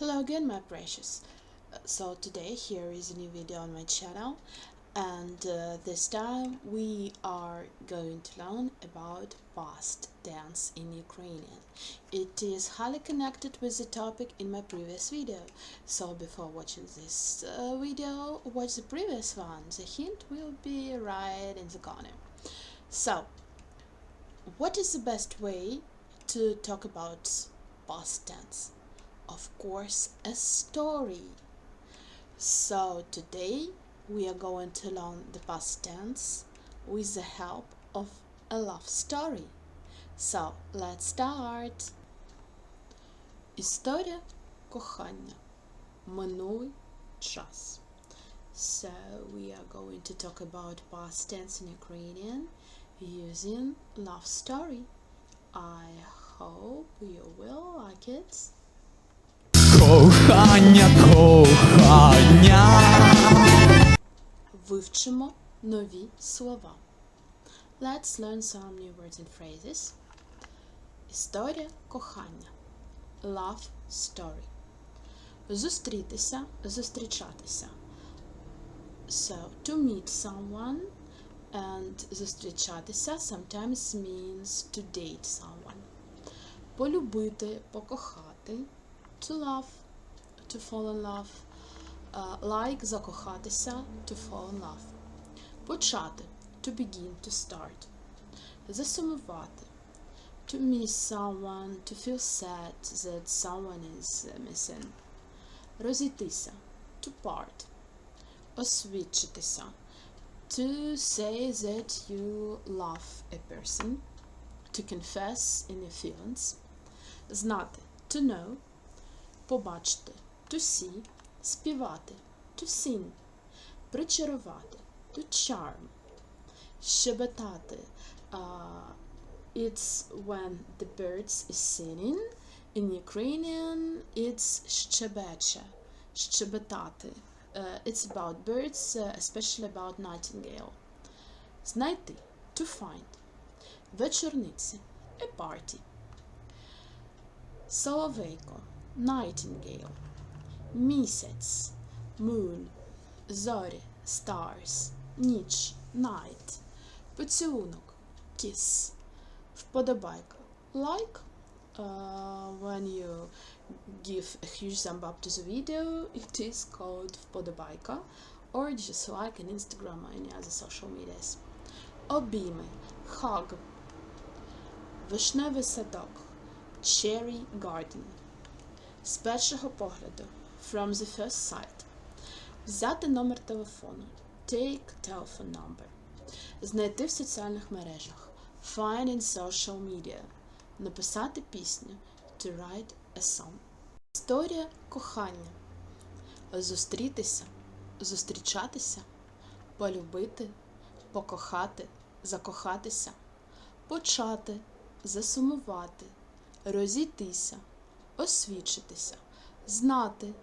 Hello again, my precious. So today here is a new video on my channel, and this time we are going to learn about past tense in Ukrainian. It is highly connected with the topic in my previous video, so before watching this video, watch the previous one. The hint will be right in the corner. So, what is the best way to talk about past tense? Of course, a story. So today we are going to learn the past tense with the help of a love story. So let's start. Історія кохання. Минулий час. So we are going to talk about past tense in Ukrainian using love story. I hope you will like it. Кохання, кохання. Вивчимо нові слова. Let's learn some new words and phrases. Історія кохання. Love story. Зустрітися, зустрічатися. So, to meet someone and зустрічатися sometimes means to date someone. Полюбити, покохати. To love, to fall in love. Like закохатися, to fall in love. Почати, to begin, to start. Засумувати, to miss someone, to feel sad that someone is missing. Розійтися, to part. Освідчитися, to say that you love a person. To confess in your feelings. Знати, to know. Побачити, to see. Співати, to sing. Причарувати, to charm. Щебетати, it's when the birds is singing. In Ukrainian, it's щебече, щебетати. It's about birds, especially about nightingale. Знайти, to find. Вечорниці, a party. Соловейко, nightingale. Місяць, moon. Зорі, stars. Ніч, night. Поцілунок, kiss. Вподобайка, like. When you give a huge thumb up to the video, it is called вподобайка, or just like on Instagram or any other social medias. Обійми, hug. Вишневий садок, cherry garden. З першого погляду, from the first sight. Взяти номер телефону, take telephone number. Знайти в соціальних мережах, find in social media. Написати пісню, to write a song. Історія кохання. Зустрітися, зустрічатися, полюбити, покохати, закохатися, почати, засумувати, розійтися, освідчитися, знати,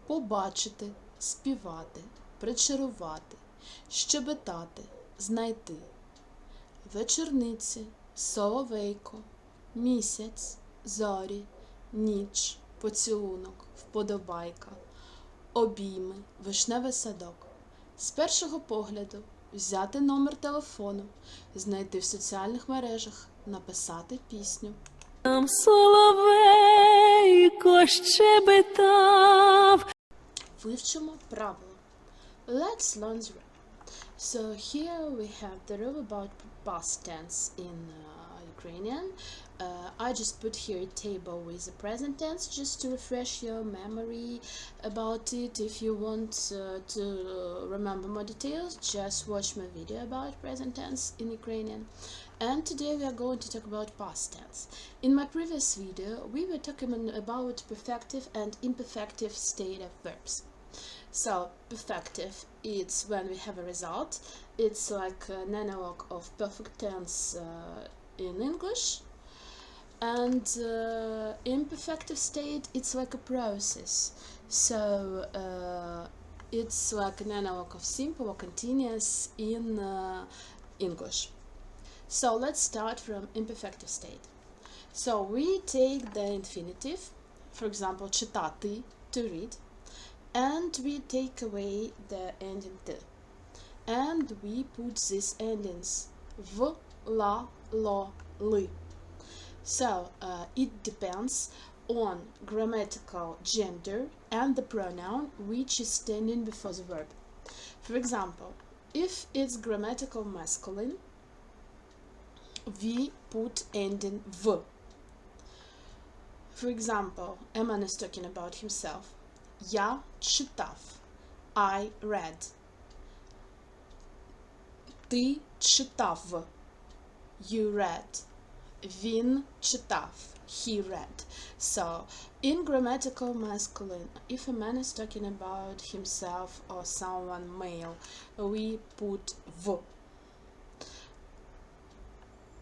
побачити, співати, причарувати, щебетати, знайти. Вечорниці, соловейко, місяць, зорі, ніч, поцілунок, вподобайка, обійми, вишневий садок. З першого погляду взяти номер телефону, знайти в соціальних мережах, написати пісню. Там соловейко щебетав. Вивчимо правила. Let's learn the rule. So here we have the rule about past tense in Ukrainian. I just put here a table with the present tense just to refresh your memory about it. If you want to remember more details, just watch my video about present tense in Ukrainian. And today we are going to talk about past tense. In my previous video, we were talking about perfective and imperfective state of verbs. So, perfective, it's when we have a result. It's like an analog of perfect tense in English. And imperfective state, it's like a process. So, it's like an analog of simple or continuous in English. So, let's start from imperfective state. So, we take the infinitive, for example, читати, to read, and we take away the ending t. And we put these endings v, la, lo, li. So it depends on grammatical gender and the pronoun which is standing before the verb. For example, if it's grammatical masculine, we put ending v. For example, a man is talking about himself. Я читав. I read. Ти читав. You read. Він читав. He read. So, in grammatical masculine, if a man is talking about himself or someone male, we put v.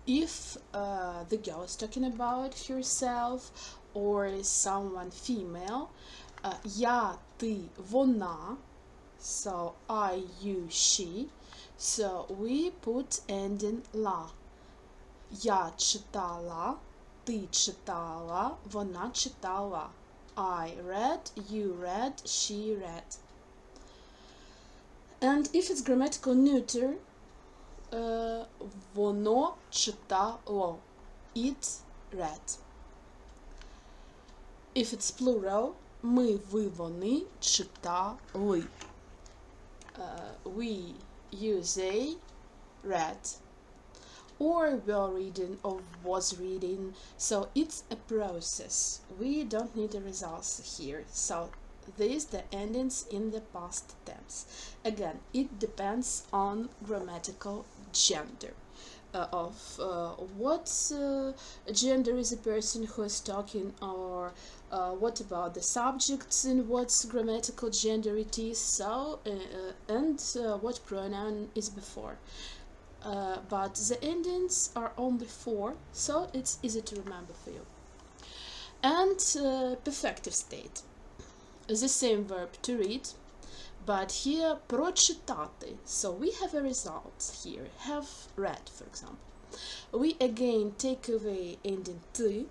If the girl is talking about herself or someone female, я, ти, вона, so I, you, she, so we put ending la. Я читала, ти читала, вона читала. I read, you read, she read. And if it's grammatical neuter, воно читало. It read. If it's plural, ми, ви, вони читали. We, you, they read. Or were reading or was reading. So it's a process. We don't need the results here. So these the endings in the past tense. Again, it depends on grammatical gender. Of what gender is a person who is talking, or what about the subjects and what grammatical gender it is, so and what pronoun is before. But the endings are only 4, so it's easy to remember for you. And perfective state. The same verb to read, but here прочитати. So we have a result here. Have read, for example. We again take away ending t.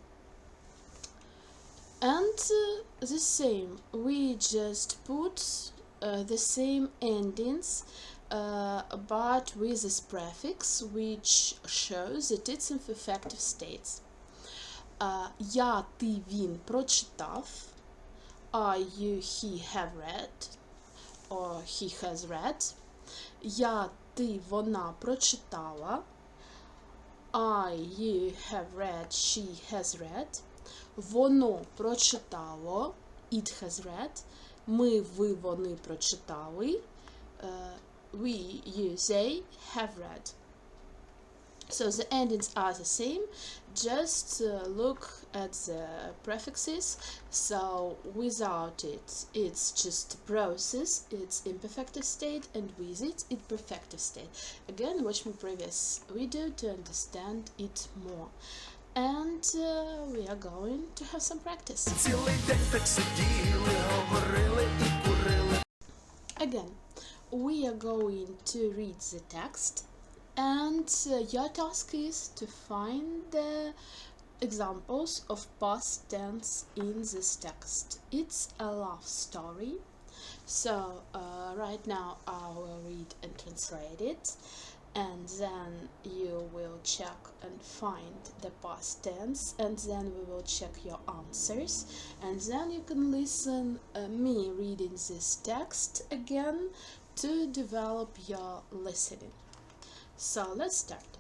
And the same. We just put the same endings, but with this prefix which shows that it's in perfective states. Я, ти, він прочитав. I, you, he have read, or he has read. Я, ти, вона прочитала. I, you have read, she has read. Воно прочитало. It has read. Ми, ви, вони прочитали. We, you, they have read. So the endings are the same, just look at the prefixes. So without it, it's just a process, it's imperfective state, and with it, it's perfective state. Again, watch my previous video to understand it more. And we are going to have some practice. Цілий день так сиділи, говорили і курили. Again, we are going to read the text, and your task is to find the examples of past tense in this text. It's a love story, so right now I will read and translate it, and then you will check and find the past tense, and then we will check your answers, and then you can listen me reading this text again to develop your listening. So let's start.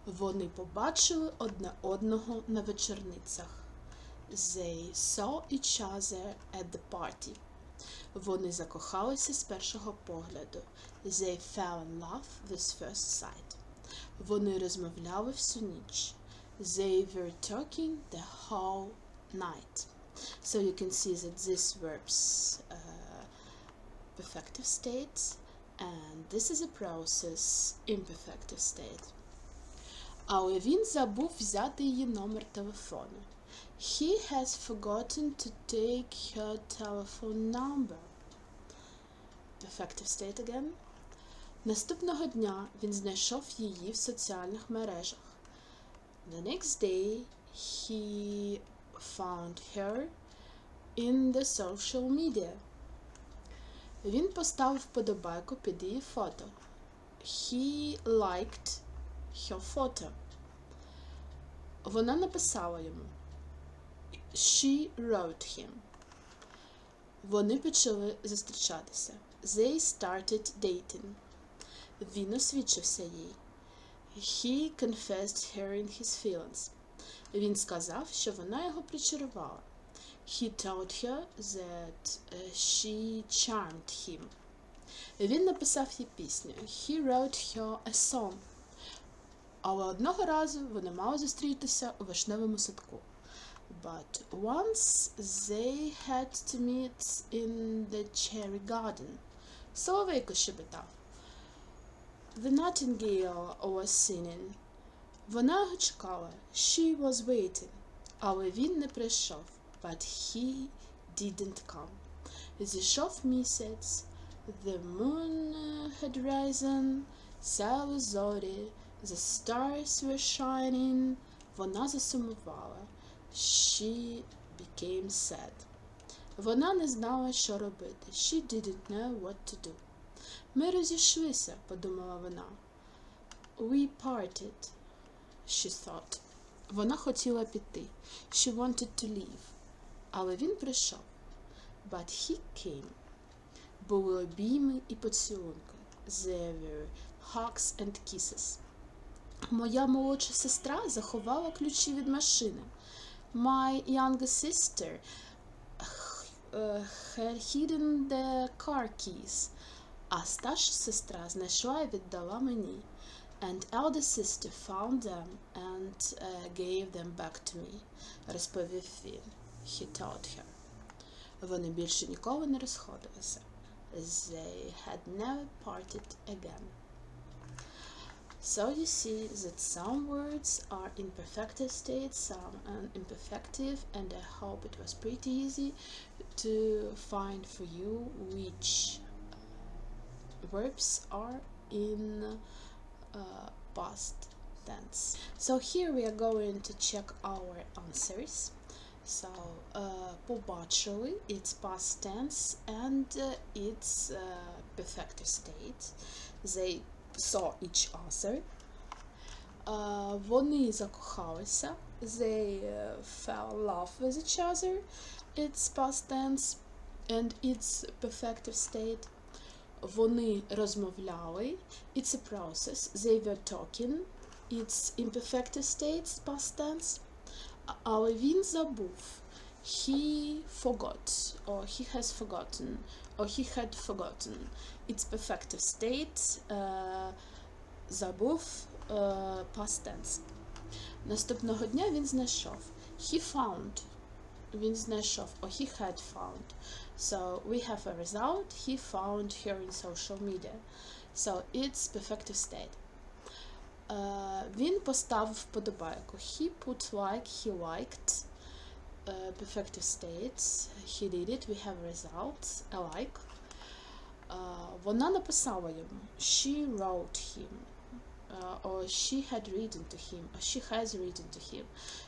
Вони побачили одне одного на вечорницях. They saw each other at the party. Вони закохалися з першого погляду. They fell in love with first sight. Вони розмовляли всю ніч. They were talking the whole night. So you can see that these verbs perfective states, and this is a process imperfective state. Але він забув взяти її номер телефону. He has forgotten to take her telephone number. Perfective state again. Наступного дня він знайшов її в соціальних мережах. The next day he found her in the social media. Він поставив вподобайку під її фото. He liked her photo. Вона написала йому. She wrote him. Вони почали зустрічатися. They started dating. Він освідчився їй. He confessed her in his feelings. Він сказав, що вона його причарувала. He told her that she charmed him. Він написав їй пісню. He wrote her a song. Але одного разу вони мали зустрітися у вишневому садку. But once they had to meet in the cherry garden. Соловейко щебетав. The nightingale was singing. Вона його чекала. She was waiting. Але він не прийшов. But he didn't come. Зійшов місяць. The moon had risen. Сяяли зорі. The stars were shining. Вона засумувала. She became sad. Вона не знала, що робити. She didn't know what to do. Ми розійшлися, подумала вона. We parted, she thought. Вона хотіла піти. She wanted to leave. Але він прийшов. But he came. Були обійми і поцілунки. There were hugs and kisses. Моя молодша сестра заховала ключі від машини. My younger sister had hidden the car keys. А старша сестра знайшла і віддала мені. And elder sister found them and gave them back to me. Розповів він. He told her. Вони більше ніколи не розходилися. They had never parted again. So you see that some words are in perfective state, some imperfective, and I hope it was pretty easy to find for you which verbs are in past tense. So here we are going to check our answers. So побачили, it's past tense and it's perfective state. They saw each other. Вони закохалися. They fell in love with each other. It's past tense and it's perfective state. Вони розмовляли. It's a process. They were talking. It's imperfective state, past tense. Але він забув. He forgot, or he has forgotten, or he had forgotten. It's perfective state. Забув, past tense. Наступного дня він знайшов. He found. Він знайшов, or he had found. So we have a result. He found her in social media. So it's perfective state. Він поставив вподобайку. He put like, he liked. Perfective state. He did it. We have results. A like. Вона написала йому. She wrote him. Or she had written to him. Or she has written to him.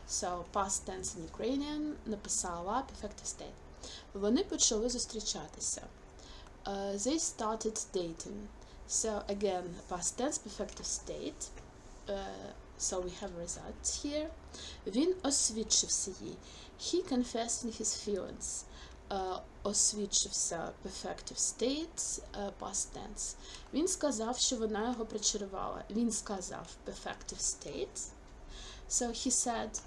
So past tense in Ukrainian написала perfective state. Вони почали зустрічатися. They started dating. So again, past tense perfective state. So we have results here. Він освідчився їй. He confessed in his feelings. Освідчився perfective state, past tense. Він сказав, що вона його причарувала. Він сказав perfective state. So he said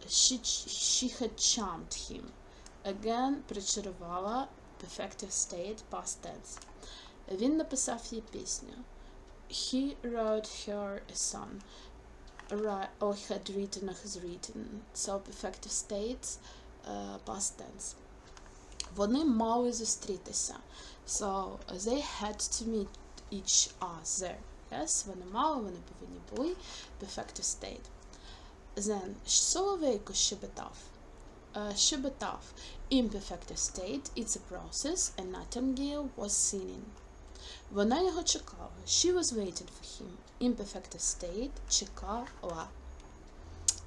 she had charmed him. Again, причарувала perfective state, past tense. Він написав їй пісню. He wrote her a song. Or had written or has written. So perfective state, past tense. Вони мали зустрітися. So they had to meet each other. Yes, вони мали, вони повинні були. Perfective state. Then, соловейко щебетав. Щебетав. Imperfective state, it's a process, a nightingale was singing. Вона його чекала. She was waiting for him. Imperfective state, чекала.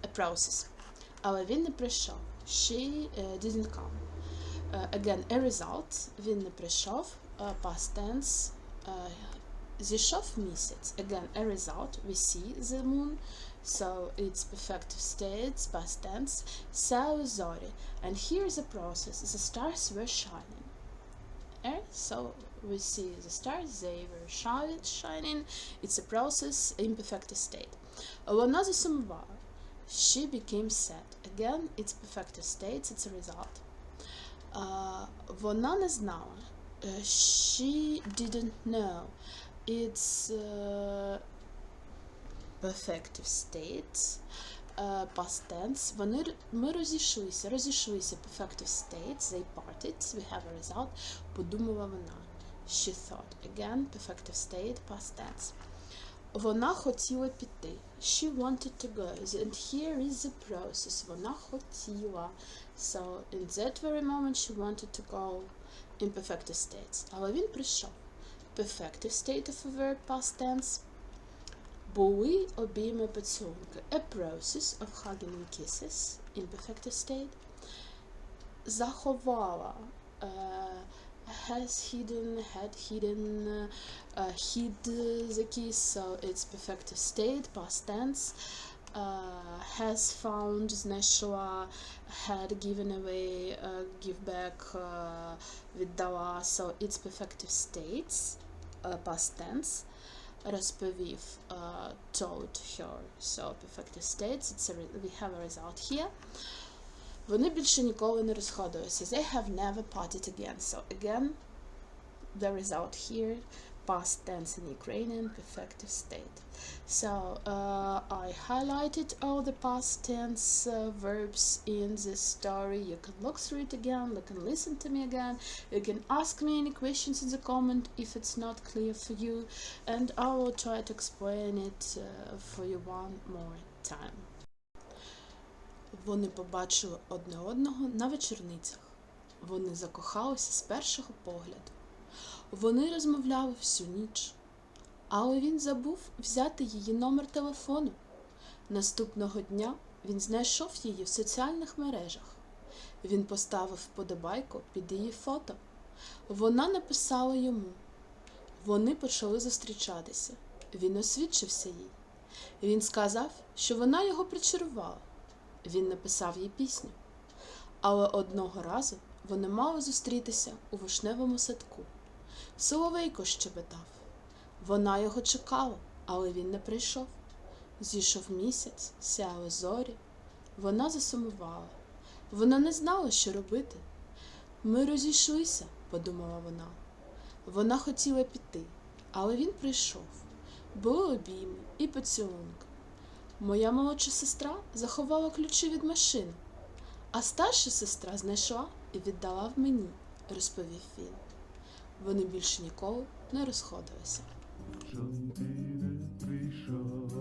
A process. Але він не прийшов. She didn't come. Again, a result. Він не прийшов. Past tense. Зійшов місяць. Again, a result. We see the moon. So it's perfective states, past tense. Сяли зорі. And here is the process. The stars were shining. So we see the stars, they were shining. It's a process, imperfective state. Вона засумувала. She became sad. Again, it's perfective states, it's a result. Вона не знала. She didn't know. It's perfective states, past tense. Ми розійшлися, perfective states, they parted, we have a result. Подумала вона. She thought. Again, perfective state, past tense. Вона хотіла піти. She wanted to go. And here is the process. Вона хотіла. So, in that very moment, she wanted to go in perfective states. Але він прийшов. Perfective state of a verb, past tense. Були обійми поцілунки. A process of hugging and kisses, imperfective state. Заховала. Has hidden, had hidden, hid the kiss, so it's perfective state, past tense. Has found, знайшла, had given away, give back, віддала, so it's perfective states, past tense. Розповів, told her, so perfective states, we have a result here. Вони більше ніколи не розходилися. They have never parted again. So again, the result here, past tense in Ukrainian, perfective state. So I highlighted all the past tense verbs in this story. You can look through it again, you can listen to me again. You can ask me any questions in the comment if it's not clear for you. And I will try to explain it for you one more time. Вони побачили одне одного на вечорницях. Вони закохалися з першого погляду. Вони розмовляли всю ніч. Але він забув взяти її номер телефону. Наступного дня він знайшов її в соціальних мережах. Він поставив вподобайку під її фото. Вона написала йому. Вони почали зустрічатися. Він освідчився їй. Він сказав, що вона його причарувала. Він написав їй пісню. Але одного разу вони мали зустрітися у вишневому садку. Соловейко щебетав. Вона його чекала, але він не прийшов. Зійшов місяць, сяяли зорі. Вона засумувала. Вона не знала, що робити. Ми розійшлися, подумала вона. Вона хотіла піти, але він прийшов. Були обійми і поцілунки. Моя молодша сестра заховала ключі від машини, а старша сестра знайшла і віддала в мені, розповів він. Вони більше ніколи не розходилися. Чом ти не прийшов,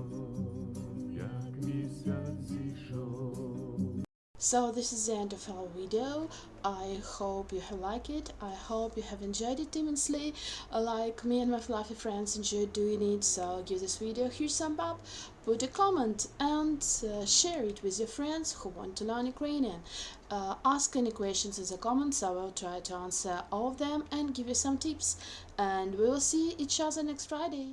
як місяць зійшов? So this is the end of our video. I hope you have liked it. I hope you have enjoyed it immensely, like me and my fluffy friends enjoyed doing it. So give this video a huge thumb up, put a comment, and share it with your friends who want to learn Ukrainian. Ask any questions in the comments. I will try to answer all of them and give you some tips. And we will see each other next Friday.